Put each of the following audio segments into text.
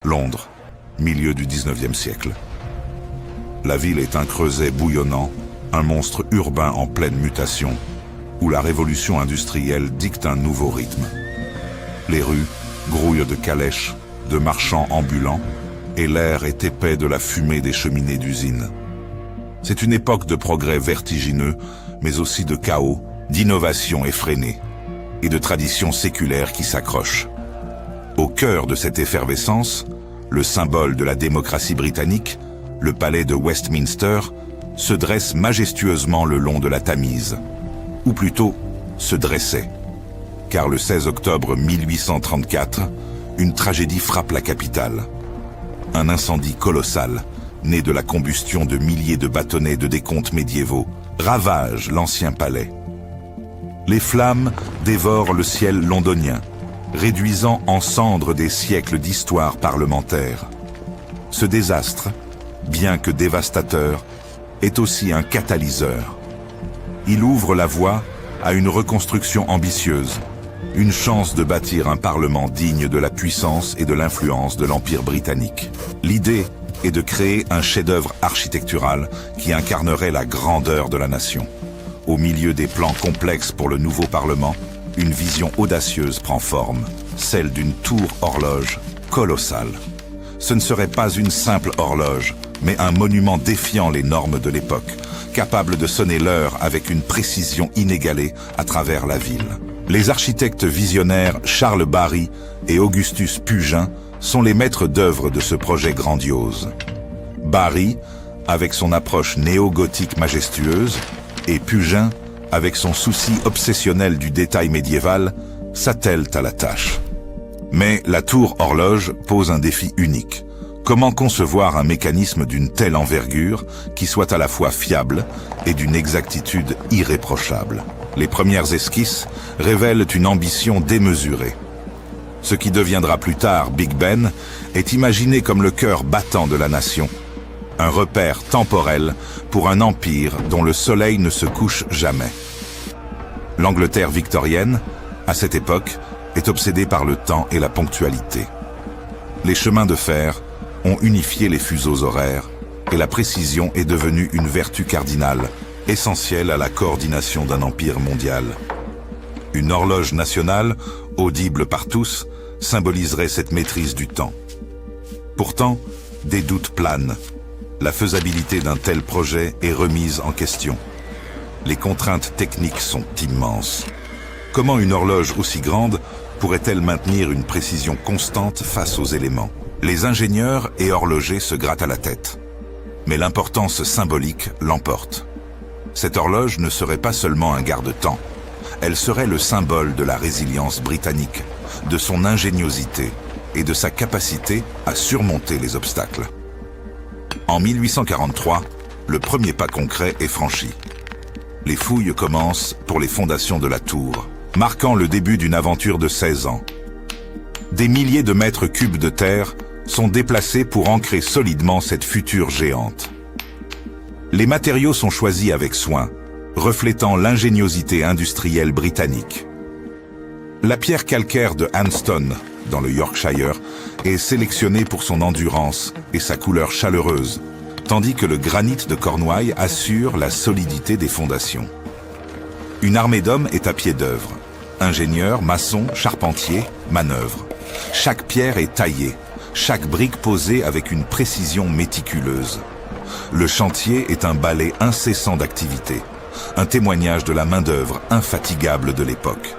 Londres, milieu du 19e siècle. La ville est un creuset bouillonnant, un monstre urbain en pleine mutation, où la révolution industrielle dicte un nouveau rythme. Les rues grouillent de calèches, de marchands ambulants, et l'air est épais de la fumée des cheminées d'usines. C'est une époque de progrès vertigineux, mais aussi de chaos, d'innovation effrénée, et de traditions séculaires qui s'accrochent. Au cœur de cette effervescence, le symbole de la démocratie britannique, le palais de Westminster, se dresse majestueusement le long de la Tamise. Ou plutôt, se dressait. Car le 16 octobre 1834, une tragédie frappe la capitale. Un incendie colossal, né de la combustion de milliers de bâtonnets de décomptes médiévaux, ravage l'ancien palais. Les flammes dévorent le ciel londonien, réduisant en cendres des siècles d'histoire parlementaire. Ce désastre, bien que dévastateur, est aussi un catalyseur. Il ouvre la voie à une reconstruction ambitieuse, une chance de bâtir un parlement digne de la puissance et de l'influence de l'Empire britannique. L'idée est de créer un chef-d'œuvre architectural qui incarnerait la grandeur de la nation. Au milieu des plans complexes pour le nouveau parlement, une vision audacieuse prend forme, celle d'une tour-horloge colossale. Ce ne serait pas une simple horloge, mais un monument défiant les normes de l'époque, capable de sonner l'heure avec une précision inégalée à travers la ville. Les architectes visionnaires Charles Barry et Augustus Pugin sont les maîtres d'œuvre de ce projet grandiose. Barry, avec son approche néo-gothique majestueuse, et Pugin, avec son souci obsessionnel du détail médiéval, s'attellent à la tâche. Mais la tour horloge pose un défi unique. Comment concevoir un mécanisme d'une telle envergure qui soit à la fois fiable et d'une exactitude irréprochable? Les premières esquisses révèlent une ambition démesurée. Ce qui deviendra plus tard Big Ben est imaginé comme le cœur battant de la nation. Un repère temporel pour un empire dont le soleil ne se couche jamais. L'Angleterre victorienne, à cette époque, est obsédée par le temps et la ponctualité. Les chemins de fer ont unifié les fuseaux horaires et la précision est devenue une vertu cardinale, essentielle à la coordination d'un empire mondial. Une horloge nationale, audible par tous, symboliserait cette maîtrise du temps. Pourtant, des doutes planent. La faisabilité d'un tel projet est remise en question. Les contraintes techniques sont immenses. Comment une horloge aussi grande pourrait-elle maintenir une précision constante face aux éléments? Les ingénieurs et horlogers se grattent à la tête. Mais l'importance symbolique l'emporte. Cette horloge ne serait pas seulement un garde-temps. Elle serait le symbole de la résilience britannique, de son ingéniosité et de sa capacité à surmonter les obstacles. En 1843, le premier pas concret est franchi. Les fouilles commencent pour les fondations de la tour, marquant le début d'une aventure de 16 ans. Des milliers de mètres cubes de terre sont déplacés pour ancrer solidement cette future géante. Les matériaux sont choisis avec soin, reflétant l'ingéniosité industrielle britannique. La pierre calcaire de Anston, dans le Yorkshire, est sélectionnée pour son endurance et sa couleur chaleureuse, tandis que le granit de Cornouailles assure la solidité des fondations. Une armée d'hommes est à pied d'œuvre. Ingénieurs, maçons, charpentiers, manœuvrent. Chaque pierre est taillée, chaque brique posée avec une précision méticuleuse. Le chantier est un balai incessant d'activité, un témoignage de la main-d'œuvre infatigable de l'époque.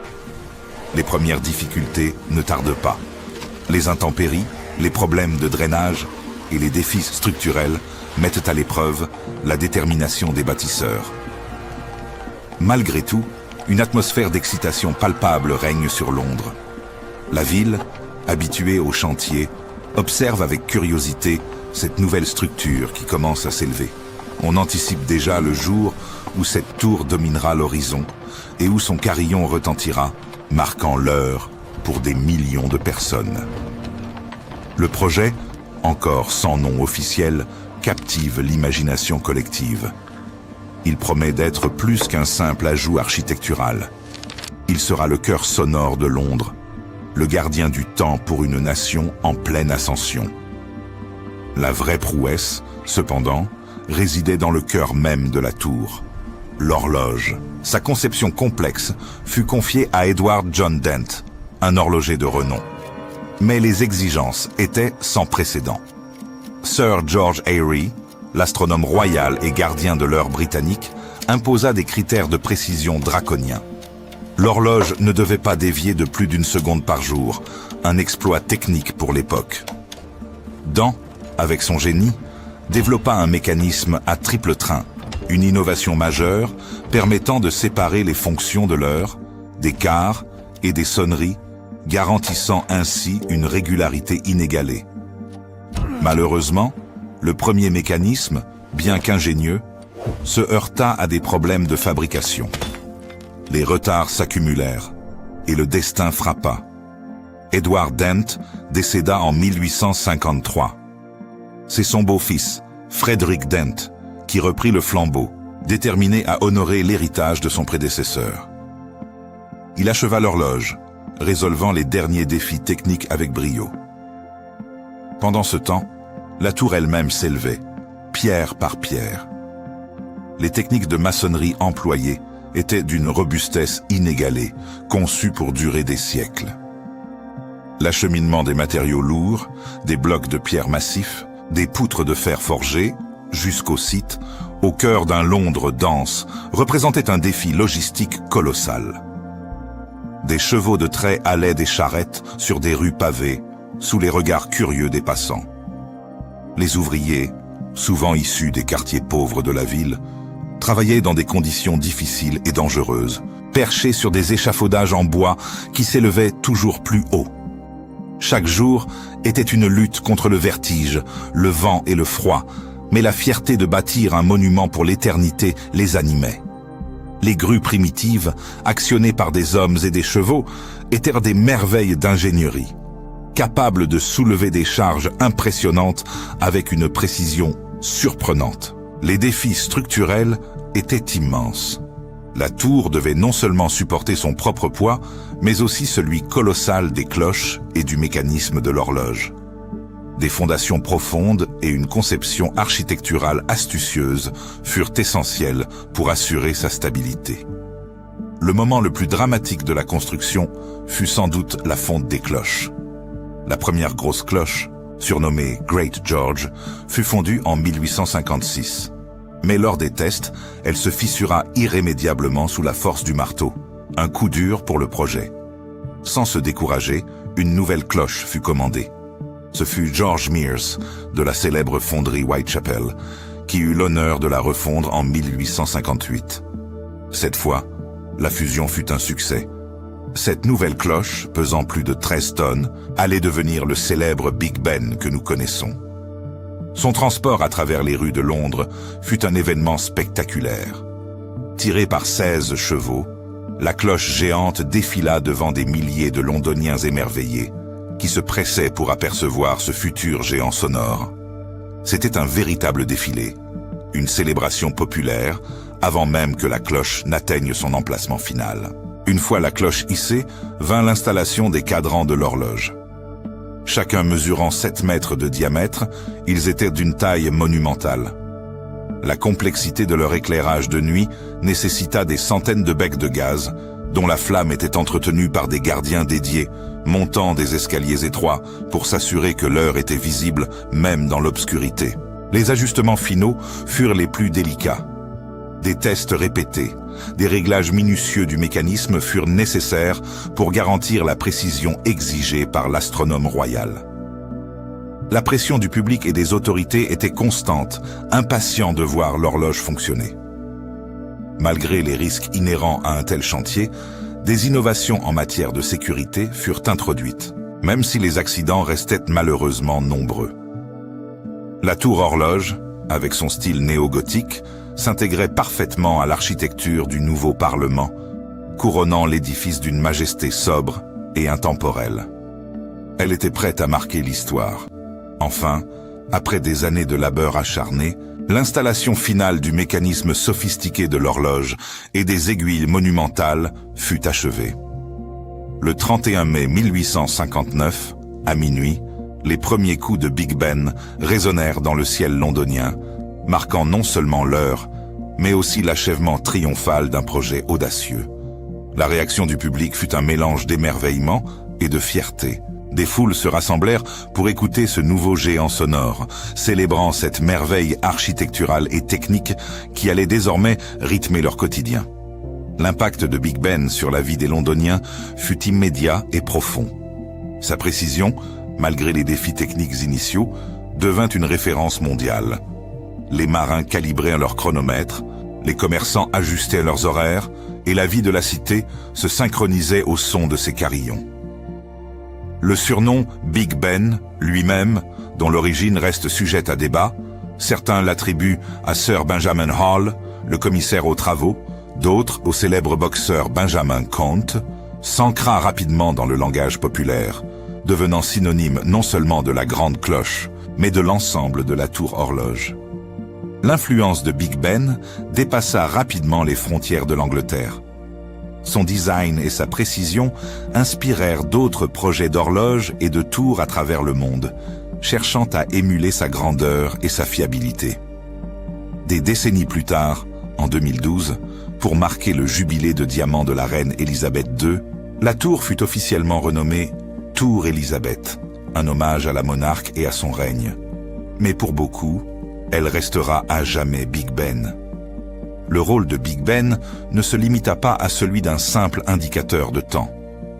Les premières difficultés ne tardent pas. Les intempéries, les problèmes de drainage et les défis structurels mettent à l'épreuve la détermination des bâtisseurs. Malgré tout, une atmosphère d'excitation palpable règne sur Londres. La ville, habituée au chantier, observe avec curiosité cette nouvelle structure qui commence à s'élever. On anticipe déjà le jour où cette tour dominera l'horizon et où son carillon retentira, marquant l'heure pour des millions de personnes. Le projet, encore sans nom officiel, captive l'imagination collective. Il promet d'être plus qu'un simple ajout architectural. Il sera le cœur sonore de Londres, le gardien du temps pour une nation en pleine ascension. La vraie prouesse, cependant, résidait dans le cœur même de la tour, l'horloge. Sa conception complexe fut confiée à Edward John Dent, un horloger de renom. Mais les exigences étaient sans précédent. Sir George Airy, l'astronome royal et gardien de l'heure britannique, imposa des critères de précision draconiens. L'horloge ne devait pas dévier de plus d'1 seconde par jour, un exploit technique pour l'époque. Dent, avec son génie, développa un mécanisme à triple train, une innovation majeure permettant de séparer les fonctions de l'heure, des quarts et des sonneries, garantissant ainsi une régularité inégalée. Malheureusement, le premier mécanisme, bien qu'ingénieux, se heurta à des problèmes de fabrication. Les retards s'accumulèrent et le destin frappa. Edward Dent décéda en 1853. C'est son beau-fils, Frederick Dent, qui reprit le flambeau, déterminé à honorer l'héritage de son prédécesseur. Il acheva l'horloge, résolvant les derniers défis techniques avec brio. Pendant ce temps, la tour elle-même s'élevait, pierre par pierre. Les techniques de maçonnerie employées étaient d'une robustesse inégalée, conçues pour durer des siècles. L'acheminement des matériaux lourds, des blocs de pierre massifs, des poutres de fer forgées, jusqu'au site, au cœur d'un Londres dense, représentait un défi logistique colossal. Des chevaux de trait allaient des charrettes sur des rues pavées, sous les regards curieux des passants. Les ouvriers, souvent issus des quartiers pauvres de la ville, travaillaient dans des conditions difficiles et dangereuses, perchés sur des échafaudages en bois qui s'élevaient toujours plus haut. Chaque jour était une lutte contre le vertige, le vent et le froid, mais la fierté de bâtir un monument pour l'éternité les animait. Les grues primitives, actionnées par des hommes et des chevaux, étaient des merveilles d'ingénierie, capables de soulever des charges impressionnantes avec une précision surprenante. Les défis structurels étaient immenses. La tour devait non seulement supporter son propre poids, mais aussi celui colossal des cloches et du mécanisme de l'horloge. Des fondations profondes et une conception architecturale astucieuse furent essentielles pour assurer sa stabilité. Le moment le plus dramatique de la construction fut sans doute la fonte des cloches. La première grosse cloche, surnommée Great George, fut fondue en 1856. Mais lors des tests, elle se fissura irrémédiablement sous la force du marteau. Un coup dur pour le projet. Sans se décourager, une nouvelle cloche fut commandée. Ce fut George Mears, de la célèbre fonderie Whitechapel, qui eut l'honneur de la refondre en 1858. Cette fois, la fusion fut un succès. Cette nouvelle cloche, pesant plus de 13 tonnes, allait devenir le célèbre Big Ben que nous connaissons. Son transport à travers les rues de Londres fut un événement spectaculaire. Tirée par 16 chevaux, la cloche géante défila devant des milliers de Londoniens émerveillés, qui se pressaient pour apercevoir ce futur géant sonore. C'était un véritable défilé, une célébration populaire, avant même que la cloche n'atteigne son emplacement final. Une fois la cloche hissée, vint l'installation des cadrans de l'horloge. Chacun mesurant 7 mètres de diamètre, ils étaient d'une taille monumentale. La complexité de leur éclairage de nuit nécessita des centaines de becs de gaz, dont la flamme était entretenue par des gardiens dédiés, montant des escaliers étroits pour s'assurer que l'heure était visible même dans l'obscurité. Les ajustements finaux furent les plus délicats. Des tests répétés, des réglages minutieux du mécanisme furent nécessaires pour garantir la précision exigée par l'astronome royal. La pression du public et des autorités était constante, impatients de voir l'horloge fonctionner. Malgré les risques inhérents à un tel chantier, des innovations en matière de sécurité furent introduites, même si les accidents restaient malheureusement nombreux. La tour horloge, avec son style néo-gothique, s'intégrait parfaitement à l'architecture du nouveau Parlement, couronnant l'édifice d'une majesté sobre et intemporelle. Elle était prête à marquer l'histoire. Enfin, après des années de labeur acharné, l'installation finale du mécanisme sophistiqué de l'horloge et des aiguilles monumentales fut achevée. Le 31 mai 1859, à minuit, les premiers coups de Big Ben résonnèrent dans le ciel londonien, marquant non seulement l'heure, mais aussi l'achèvement triomphal d'un projet audacieux. La réaction du public fut un mélange d'émerveillement et de fierté. Des foules se rassemblèrent pour écouter ce nouveau géant sonore, célébrant cette merveille architecturale et technique qui allait désormais rythmer leur quotidien. L'impact de Big Ben sur la vie des Londoniens fut immédiat et profond. Sa précision, malgré les défis techniques initiaux, devint une référence mondiale. Les marins calibraient leurs chronomètres, les commerçants ajustaient leurs horaires, et la vie de la cité se synchronisait au son de ses carillons. Le surnom Big Ben, lui-même, dont l'origine reste sujette à débat, certains l'attribuent à Sir Benjamin Hall, le commissaire aux travaux, d'autres au célèbre boxeur Benjamin Count, s'ancra rapidement dans le langage populaire, devenant synonyme non seulement de la grande cloche, mais de l'ensemble de la tour horloge. L'influence de Big Ben dépassa rapidement les frontières de l'Angleterre. Son design et sa précision inspirèrent d'autres projets d'horloges et de tours à travers le monde, cherchant à émuler sa grandeur et sa fiabilité. Des décennies plus tard, en 2012, pour marquer le jubilé de diamant de la reine Élisabeth II, la tour fut officiellement renommée Tour Élisabeth, un hommage à la monarque et à son règne. Mais pour beaucoup, elle restera à jamais Big Ben. Le rôle de Big Ben ne se limita pas à celui d'un simple indicateur de temps.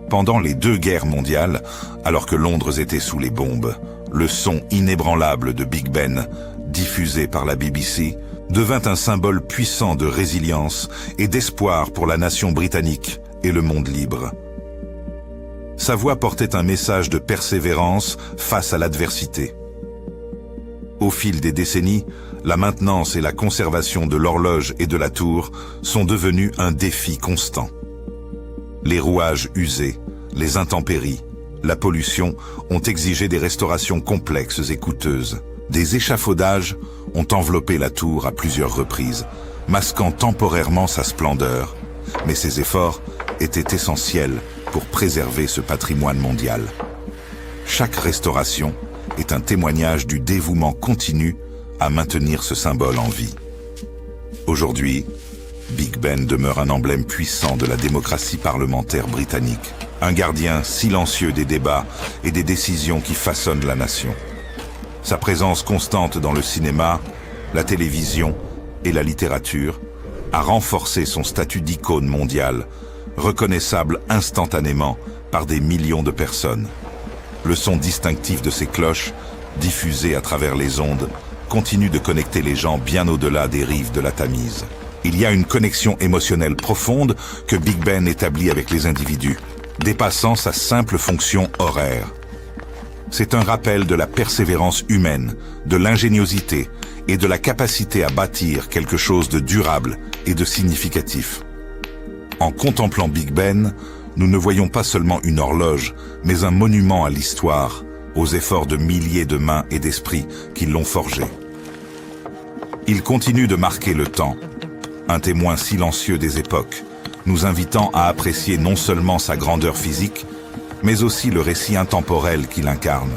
Pendant les 2 guerres mondiales, alors que Londres était sous les bombes, le son inébranlable de Big Ben, diffusé par la BBC, devint un symbole puissant de résilience et d'espoir pour la nation britannique et le monde libre. Sa voix portait un message de persévérance face à l'adversité. Au fil des décennies, la maintenance et la conservation de l'horloge et de la tour sont devenus un défi constant. Les rouages usés, les intempéries, la pollution ont exigé des restaurations complexes et coûteuses. Des échafaudages ont enveloppé la tour à plusieurs reprises, masquant temporairement sa splendeur, mais ces efforts étaient essentiels pour préserver ce patrimoine mondial. Chaque restauration est un témoignage du dévouement continu à maintenir ce symbole en vie. Aujourd'hui, Big Ben demeure un emblème puissant de la démocratie parlementaire britannique, un gardien silencieux des débats et des décisions qui façonnent la nation. Sa présence constante dans le cinéma, la télévision et la littérature a renforcé son statut d'icône mondiale, reconnaissable instantanément par des millions de personnes. Le son distinctif de ses cloches, diffusé à travers les ondes, continue de connecter les gens bien au-delà des rives de la Tamise. Il y a une connexion émotionnelle profonde que Big Ben établit avec les individus, dépassant sa simple fonction horaire. C'est un rappel de la persévérance humaine, de l'ingéniosité et de la capacité à bâtir quelque chose de durable et de significatif. En contemplant Big Ben, nous ne voyons pas seulement une horloge, mais un monument à l'histoire, aux efforts de milliers de mains et d'esprits qui l'ont forgé. Il continue de marquer le temps, un témoin silencieux des époques, nous invitant à apprécier non seulement sa grandeur physique, mais aussi le récit intemporel qu'il incarne.